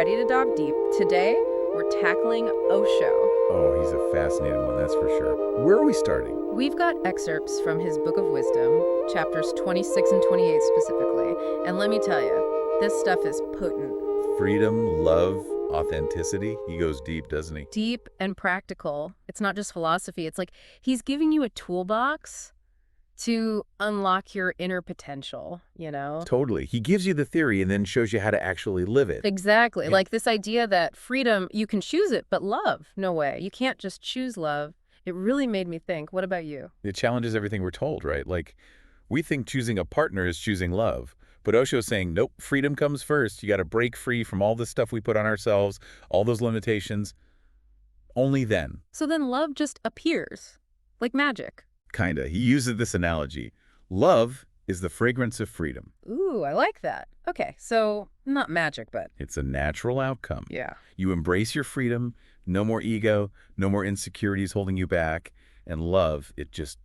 ready to dive deep. Today, we're tackling Osho. Oh, he's a fascinating one, that's for sure. Where are we starting? We've got excerpts from his Book of Wisdom, chapters 26 and 28 specifically. And let me tell you, this stuff is potent. Freedom, love, authenticity. He goes deep, doesn't he? Deep and practical. It's not just philosophy. It's like he's giving you a toolbox to unlock your inner potential, you know? Totally. He gives you the theory and then shows you how to actually live it. Exactly. Yeah. Like this idea that freedom, you can choose it, but love, no way. You can't just choose love. It really made me think. What about you? It challenges everything we're told, right? Like, we think choosing a partner is choosing love. But Osho's saying, nope, freedom comes first. You got to break free from all the stuff we put on ourselves, all those limitations. Only then. So then love just appears, like magic. Kinda. He uses this analogy. Love is the fragrance of freedom. Ooh, I like that. Okay, so not magic, but It's a natural outcome. yeah. You embrace your freedom, no more ego, no more insecurities holding you back, and love, it just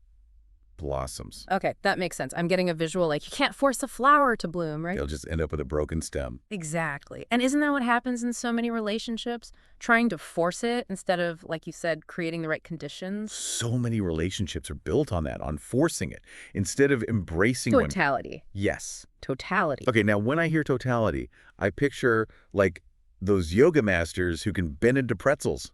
blossoms. Okay, that makes sense. I'm getting a visual like you can't force a flower to bloom, right? They'll just end up with a broken stem. Exactly. And isn't that what happens in so many relationships? Trying to force it instead of, like you said, creating the right conditions? So many relationships are built on that, on forcing it, instead of embracing one. Totality. Yes. Totality. Okay, now when I hear totality, I picture like those yoga masters who can bend into pretzels.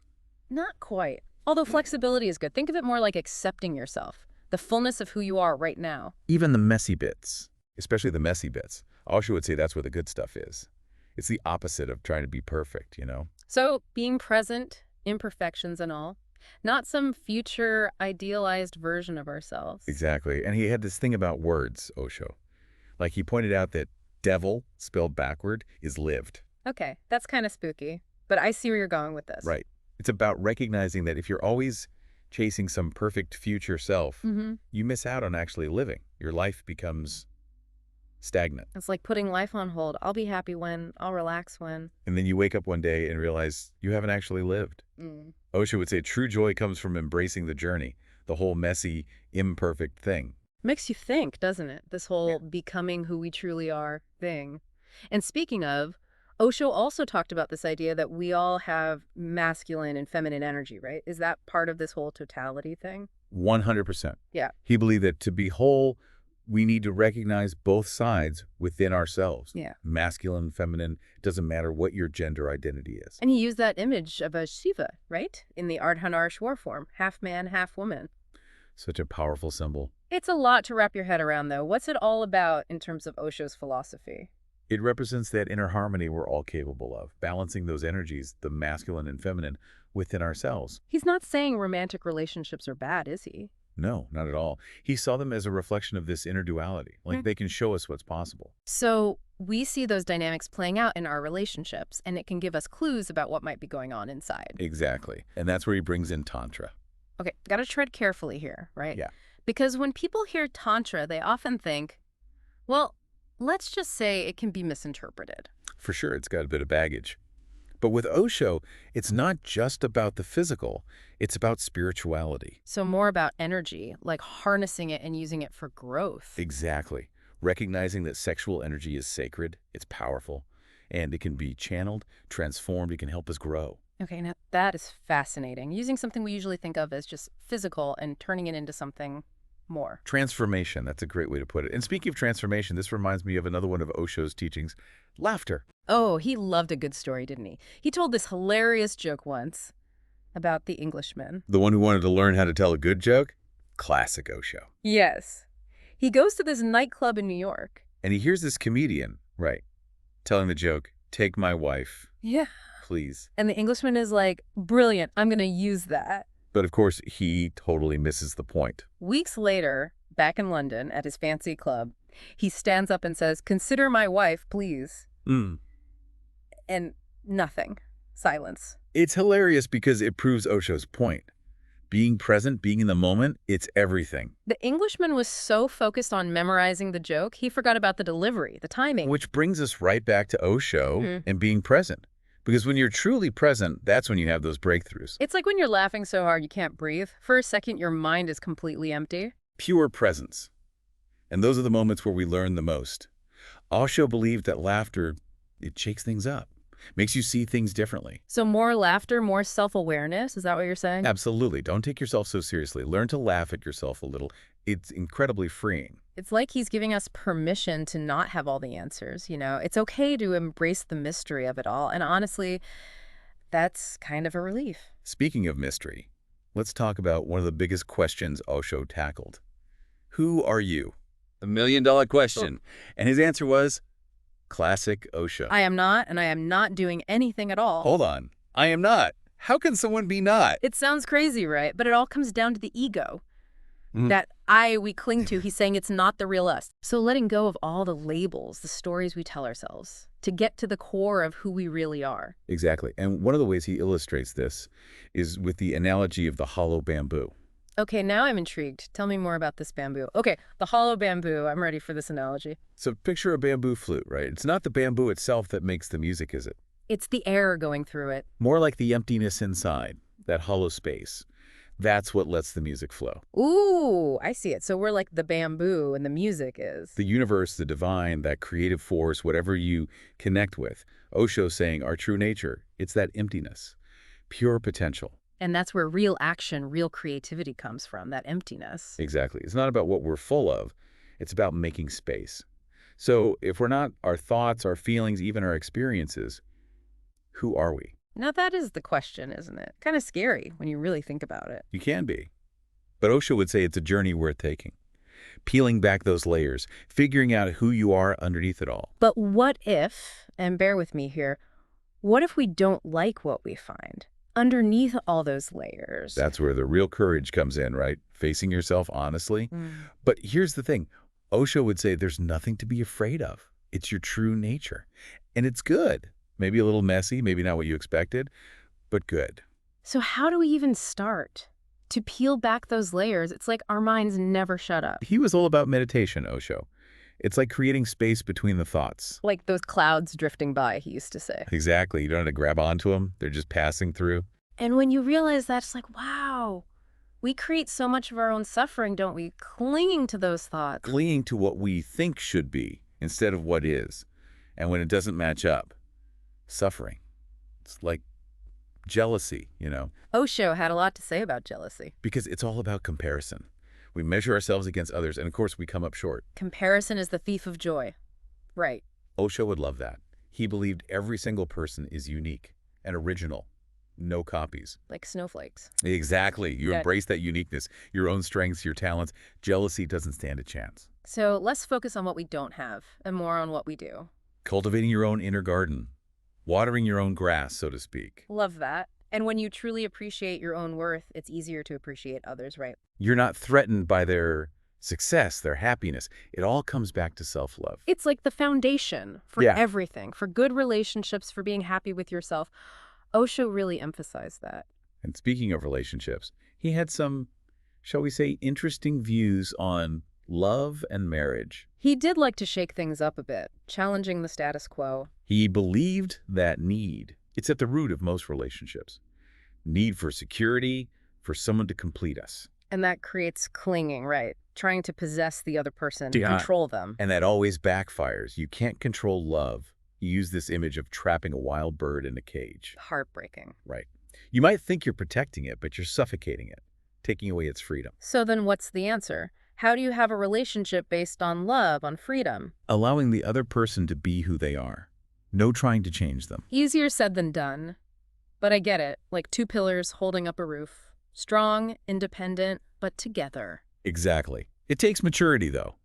Not quite. Although flexibility is good. Think of it more like accepting yourself, the fullness of who you are right now. Even the messy bits, especially the messy bits. Osho would say that's where the good stuff is. It's the opposite of trying to be perfect, you know? So being present, imperfections and all, not some future idealized version of ourselves. Exactly. And he had this thing about words, Osho. Like he pointed out that devil, spelled backward, is lived. Okay, that's kind of spooky, but I see where you're going with this. Right. It's about recognizing that if you're always chasing some perfect future self, you miss out on actually living. Your life becomes stagnant. It's like putting life on hold. I'll be happy when, I'll relax when. And then you wake up one day and realize you haven't actually lived. Osho would say true joy comes from embracing the journey, the whole messy, imperfect thing. Makes you think, doesn't it? This whole becoming who we truly are thing. And speaking of, Osho also talked about this idea that we all have masculine and feminine energy, right? Is that part of this whole totality thing? 100%. Yeah. He believed that to be whole, we need to recognize both sides within ourselves. Yeah. Masculine, feminine, it doesn't matter what your gender identity is. And he used that image of a Shiva, right? In the Ardhanarishwar form, half man, half woman. Such a powerful symbol. It's a lot to wrap your head around, though. What's it all about in terms of Osho's philosophy? It represents that inner harmony we're all capable of, balancing those energies, the masculine and feminine, within ourselves. He's not saying romantic relationships are bad, is he? No, not at all. He saw them as a reflection of this inner duality, like they can show us what's possible. So we see those dynamics playing out in our relationships, and it can give us clues about what might be going on inside. Exactly. And that's where he brings in Tantra. Okay, gotta tread carefully here, right? Yeah. Because when people hear Tantra, they often think, well, let's just say it can be misinterpreted. For sure, it's got a bit of baggage. But with Osho, it's not just about the physical, it's about spirituality. So more about energy, like harnessing it and using it for growth. Exactly. Recognizing that sexual energy is sacred, it's powerful, and it can be channeled, transformed, it can help us grow. Okay, now that is fascinating. Using something we usually think of as just physical and turning it into something more. Transformation, that's a great way to put it. And speaking of transformation, this reminds me of another one of Osho's teachings, laughter. Oh, he loved a good story, didn't he? He told this hilarious joke once about the Englishman. The one who wanted to learn how to tell a good joke? Classic Osho. Yes. He goes to this nightclub in New York. And he hears this comedian, right, telling the joke, take my wife, Yeah. please. And the Englishman is like, brilliant, I'm going to use that. But of course, he totally misses the point. Weeks later, back in London at his fancy club, he stands up and says, consider my wife, please. And nothing. Silence. It's hilarious because it proves Osho's point. Being present, being in the moment, it's everything. The Englishman was so focused on memorizing the joke, he forgot about the delivery, the timing. Which brings us right back to Osho and being present. Because when you're truly present, that's when you have those breakthroughs. It's like when you're laughing so hard you can't breathe. For a second, your mind is completely empty. Pure presence. And those are the moments where we learn the most. Osho believed that laughter, it shakes things up. Makes you see things differently. So more laughter, more self-awareness, is that what you're saying? Absolutely. Don't take yourself so seriously. Learn to laugh at yourself a little. It's incredibly freeing. It's like he's giving us permission to not have all the answers, you know? It's okay to embrace the mystery of it all. And honestly, that's kind of a relief. Speaking of mystery, let's talk about one of the biggest questions Osho tackled. Who are you? The million-dollar question. And his answer was, classic Osho. I am not, and I am not doing anything at all. Hold on. I am not. How can someone be not? It sounds crazy, right? But it all comes down to the ego. Mhm. That I we cling to. He's saying it's not the real us. So letting go of all the labels, the stories we tell ourselves, to get to the core of who we really are. Exactly. And one of the ways he illustrates this is with the analogy of the hollow bamboo. Okay, now I'm intrigued. Tell me more about this bamboo. Okay, the hollow bamboo. I'm ready for this analogy. So picture a bamboo flute, right? It's not the bamboo itself that makes the music, is it? It's the air going through it. More like the emptiness inside, that hollow space. That's what lets the music flow. Ooh, I see it. So we're like the bamboo and the music is. The universe, the divine, that creative force, whatever you connect with. Osho's saying our true nature, it's that emptiness, pure potential. And that's where real action, real creativity comes from, that emptiness. Exactly. It's not about what we're full of. It's about making space. So if we're not our thoughts, our feelings, even our experiences, who are we? Now that is the question, isn't it? Kind of scary when you really think about it. You can be. But Osho would say it's a journey worth taking. Peeling back those layers, figuring out who you are underneath it all. But what if, and bear with me here, what if we don't like what we find underneath all those layers? That's where the real courage comes in, right? Facing yourself honestly. Mm. But here's the thing. Osho would say there's nothing to be afraid of. It's your true nature. And it's good. Maybe a little messy, maybe not what you expected, but good. So how do we even start to peel back those layers? It's like our minds never shut up. He was all about meditation, Osho. It's like creating space between the thoughts. Like those clouds drifting by, he used to say. Exactly. You don't have to grab onto them. They're just passing through. And when you realize that, it's like, wow, we create so much of our own suffering, don't we? Clinging to those thoughts. Clinging to what we think should be instead of what is. And when it doesn't match up, suffering. It's like jealousy, you know, Osho had a lot to say about jealousy. because it's all about comparison. We measure ourselves against others, and of course we come up short. Comparison is the thief of joy. Right. Osho would love that. He believed every single person is unique and original. No copies. Like snowflakes. Exactly. You That- embrace that uniqueness, your own strengths, your talents. Jealousy doesn't stand a chance. So let's focus on what we don't have and more on what we do. Cultivating your own inner garden. Watering your own grass, so to speak. Love that. And when you truly appreciate your own worth, it's easier to appreciate others, right? You're not threatened by their success, their happiness. It all comes back to self-love. It's like the foundation for Yeah. everything, for good relationships, for being happy with yourself. Osho really emphasized that. And speaking of relationships, he had some, shall we say, interesting views on love and marriage. He did like to shake things up a bit, challenging the status quo. He believed that need, it's at the root of most relationships. Need for security, for someone to complete us. And that creates clinging, right? Trying to possess the other person, Yeah. control them. And that always backfires. You can't control love. You use this image of trapping a wild bird in a cage. Heartbreaking. Right. You might think you're protecting it, but you're suffocating it, taking away its freedom. So then what's the answer? How do you have a relationship based on love, on freedom? Allowing the other person to be who they are. No trying to change them. Easier said than done. But I get it, like two pillars holding up a roof. Strong, independent, but together. Exactly. It takes maturity, though.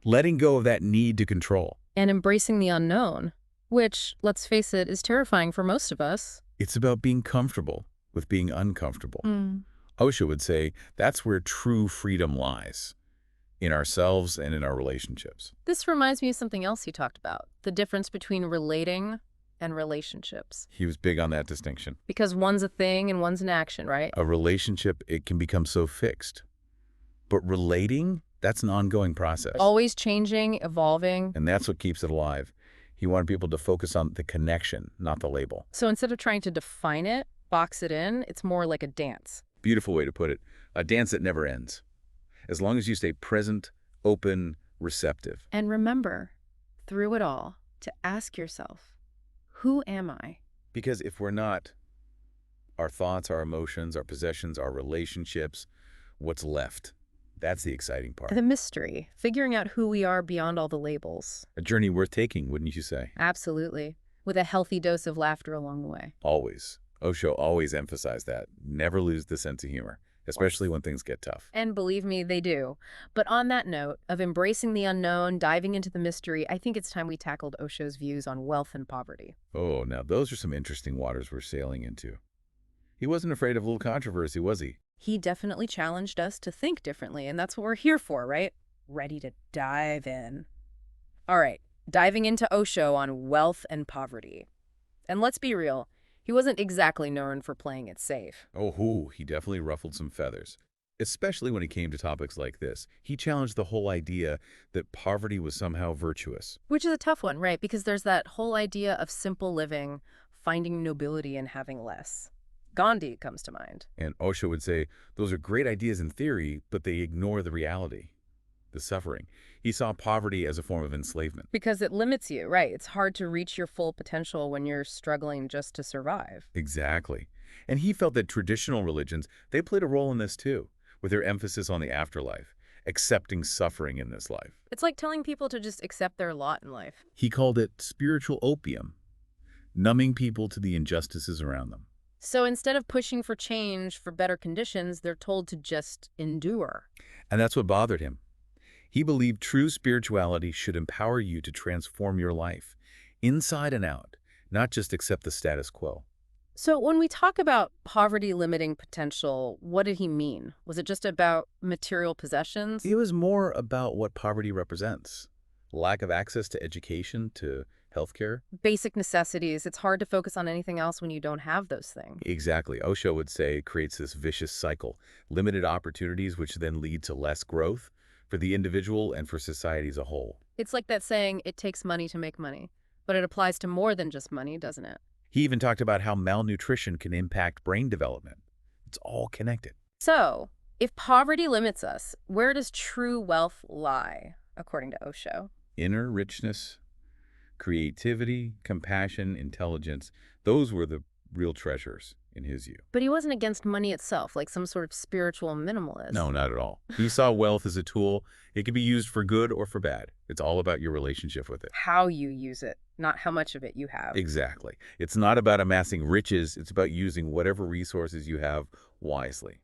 Letting go of that need to control. And embracing the unknown, which, let's face it, is terrifying for most of us. It's about being comfortable with being uncomfortable. Osho would say that's where true freedom lies. In ourselves and in our relationships. This reminds me of something else he talked about, the difference between relating and relationships. He was big on that distinction. Because one's a thing and one's an action, right? A relationship, it can become so fixed. But relating, that's an ongoing process. Always changing, evolving. And that's what keeps it alive. He wanted people to focus on the connection, not the label. So instead of trying to define it, box it in, it's more like a dance. Beautiful way to put it. A dance that never ends. As long as you stay present, open, receptive. And remember, through it all, to ask yourself, Who am I? Because if we're not, our thoughts, our emotions, our possessions, our relationships, what's left? That's the exciting part. The mystery, figuring out who we are beyond all the labels. A journey worth taking, wouldn't you say? Absolutely. With a healthy dose of laughter along the way. Always. Osho always emphasized that. Never lose the sense of humor, especially when things get tough. And believe me, they do. But on that note of embracing the unknown, diving into the mystery, I think it's time we tackled Osho's views on wealth and poverty. Oh, now those are some interesting waters we're sailing into. He wasn't afraid of a little controversy, was he? He definitely challenged us to think differently, and that's what we're here for, right? Ready to dive in. All right, diving into Osho on wealth and poverty. And let's be real, he wasn't exactly known for playing it safe. He definitely ruffled some feathers. Especially when it came to topics like this. He challenged the whole idea that poverty was somehow virtuous. Which is a tough one, right? Because there's that whole idea of simple living, finding nobility in having less. Gandhi comes to mind. And Osho would say, those are great ideas in theory, but they ignore the reality, the suffering. He saw poverty as a form of enslavement. Because it limits you, right? It's hard to reach your full potential when you're struggling just to survive. Exactly. And he felt that traditional religions, they played a role in this too, with their emphasis on the afterlife, accepting suffering in this life. It's like telling people to just accept their lot in life. He called it spiritual opium, numbing people to the injustices around them. So instead of pushing for change, for better conditions, they're told to just endure. And that's what bothered him. He believed true spirituality should empower you to transform your life, inside and out, not just accept the status quo. So when we talk about poverty limiting potential, what did he mean? Was it just about material possessions? It was more about what poverty represents. Lack of access to education, to healthcare. Basic necessities. It's hard to focus on anything else when you don't have those things. Exactly. Osho would say it creates this vicious cycle, limited opportunities which then lead to less growth for the individual and for society as a whole. It's like that saying, it takes money to make money. But it applies to more than just money, doesn't it? He even talked about how malnutrition can impact brain development. It's all connected. So, if poverty limits us, where does true wealth lie, according to Osho? Inner richness, creativity, compassion, intelligence, those were the real treasures in his view. But he wasn't against money itself, like some sort of spiritual minimalist. No, not at all. He saw wealth as a tool. It could be used for good or for bad. It's all about your relationship with it. How you use it, not how much of it you have. Exactly. It's not about amassing riches. It's about using whatever resources you have wisely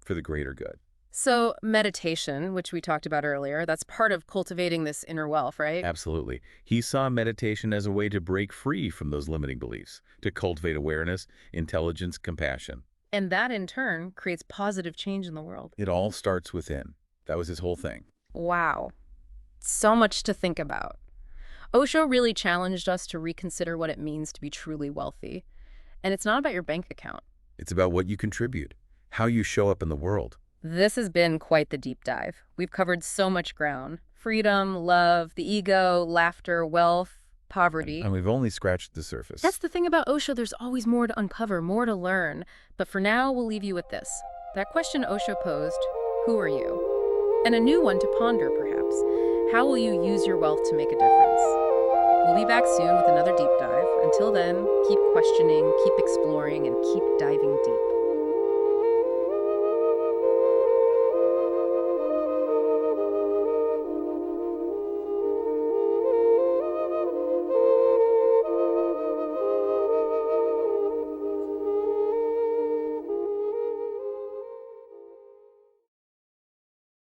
for the greater good. So meditation, which we talked about earlier, that's part of cultivating this inner wealth, right? Absolutely. He saw meditation as a way to break free from those limiting beliefs, to cultivate awareness, intelligence, compassion. And that, in turn, creates positive change in the world. It all starts within. That was his whole thing. Wow. So much to think about. Osho really challenged us to reconsider what it means to be truly wealthy. And it's not about your bank account. It's about what you contribute, how you show up in the world. This has been quite the deep dive. We've covered so much ground. Freedom, love, the ego, laughter, wealth, poverty. And we've only scratched the surface. That's the thing about Osho. There's always more to uncover, more to learn. But for now, we'll leave you with this. That question Osho posed, who are you? And a new one to ponder, perhaps. How will you use your wealth to make a difference? We'll be back soon with another deep dive. Until then, keep questioning, keep exploring.